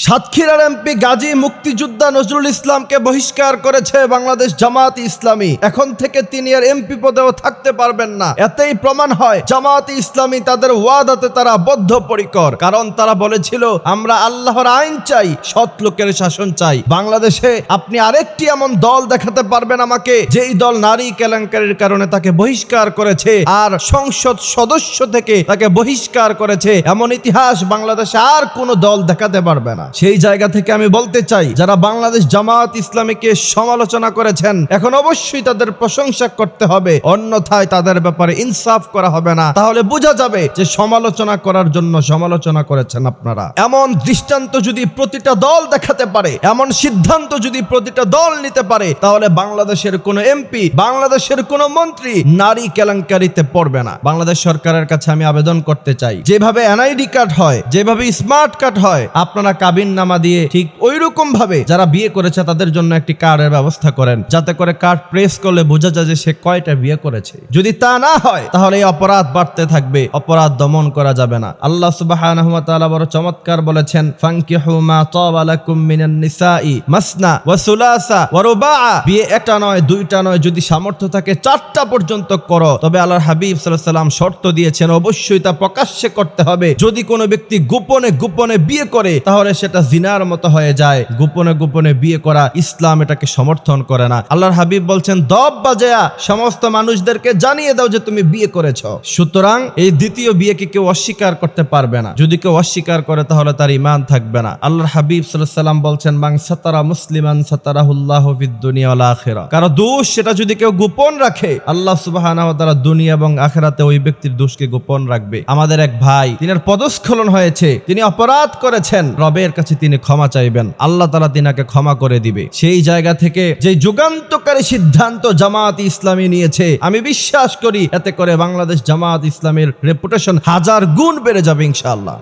সাতক্ষীরার এমপি গাজী মুক্তিযোদ্ধা নজরুল ইসলামকে বহিষ্কার করেছে বাংলাদেশ জামায়াত ইসলামী। এখন থেকে তিনি আর এমপি পদেও থাকতে পারবেন না। এতেই প্রমাণ হয় জামায়াত ইসলামী তাদের ওয়াদাতে তারা বদ্ধপরিকর। কারণ তারা বলেছিল, আমরা আল্লাহর আইন চাই, সৎ লোকের শাসন চাই। বাংলাদেশে আপনি আরেকটি এমন দল দেখাতে পারবেন আমাকে, যেই দল নারী কেলেঙ্কারির কারণে তাকে বহিষ্কার করেছে আর সংসদ সদস্য থেকে তাকে বহিষ্কার করেছে, এমন ইতিহাস বাংলাদেশে আর কোনো দল দেখাতে পারবে না। সেই জায়গা থেকে আমি বলতে চাই, যারা বাংলাদেশ জামায়াত ইসলামীকে সমালোচনা করেছেন, এখন অবশ্যই তাদের প্রশংসা করতে হবে, অন্যথায় তাদের ব্যাপারে ইনসাফ করা হবে না। তাহলে বোঝা যাবে যে সমালোচনা করার জন্য সমালোচনা করেছেন আপনারা। এমন দৃষ্টান্ত যদি প্রতিটা দল দেখাতে পারে, এমন সিদ্ধান্ত যদি প্রতিটা দল নিতে পারে, তাহলে বাংলাদেশের কোনো এমপি, বাংলাদেশের কোনো মন্ত্রী নারী কেলেঙ্কারিতে পড়বে না। বাংলাদেশ সরকারের কাছে আমি আবেদন করতে চাই, যেভাবে এনআইডি কার্ড হয়, যেভাবে স্মার্ট কার্ড হয়, আপনারা কাবিননামা দিয়ে ঠিক ওইরকম ভাবে যারা বিয়ে করেছে তাদের জন্য একটি কার্ডের ব্যবস্থা করেন, যাতে করে কার্ড প্রেস করলে বোঝা যায় যে সে কয়টা বিয়ে করেছে। যদি তা না হয়, তাহলে এই অপরাধ বাড়তে থাকবে, অপরাধ দমন করা যাবে না। আল্লাহ সুবহানাহু ওয়া তাআলা বড় চমৎকার বলেছেন, ফানকিহু মা তাবা লাকুম মিনান নিসাই মাসনা ওয়া সুলাসা ওয়া রুবাআ। বিয়ে একটা নয়, দুইটা নয়, যদি সামর্থ্য থাকে 4টা পর্যন্ত করো। তবে আল্লাহর হাবিব সাল্লাল্লাহু আলাইহি ওয়াসাল্লাম শর্ত দিয়েছেন, অবশ্যই তা প্রকাশ্যে করতে হবে। যদি কোনো ব্যক্তি গোপনে গোপনে বিয়ে করে, তাহলে সেটা জিনার মতো হয়ে যায়। গোপনে গোপনে বিয়ে করা ইসলাম এটাকে সমর্থন করে না। আল্লাহর হাবিব বলছেন, দব বাজায়া সমস্ত মানুষদেরকে জানিয়ে দাও যে তুমি বিয়ে করেছো। সুতরাং এই দ্বিতীয় বিয়েকে কেউ অস্বীকার করতে পারবে না। যদি কেউ অস্বীকার করে, তাহলে তার ঈমান থাকবে না। আল্লাহর হাবিব সাল্লাল্লাহু আলাইহি ওয়াসাল্লাম বলছেন, মান সাতারা মুসলিমান সাতারাহুল্লাহু ফিদ দুনিয়া ওয়াল আখিরা। কারো দোষ সেটা যদি কেউ গোপন রাখে, আল্লাহ সুবহানাহু ওয়া তাআলা দুনিয়া এবং আখিরাতে ওই ব্যক্তির দোষকে গোপন রাখবে। আমাদের এক ভাই, তিনার পদস্খলন হয়েছে, তিনি অপরাধ করেছেন, রবের কাছে তিনি ক্ষমা চাইবেন, আল্লাহ তাআলা তিনাকে ক্ষমা করে দিবে। সেই জায়গা থেকে যে যুগান্তকারী সিদ্ধান্ত জামায়াত ইসলামী নিয়েছে, আমি বিশ্বাস করি এতে করে বাংলাদেশ জামায়াত ইসলামের রেপুটেশন 1000 গুণ বেড়ে যাবে ইনশাআল্লাহ।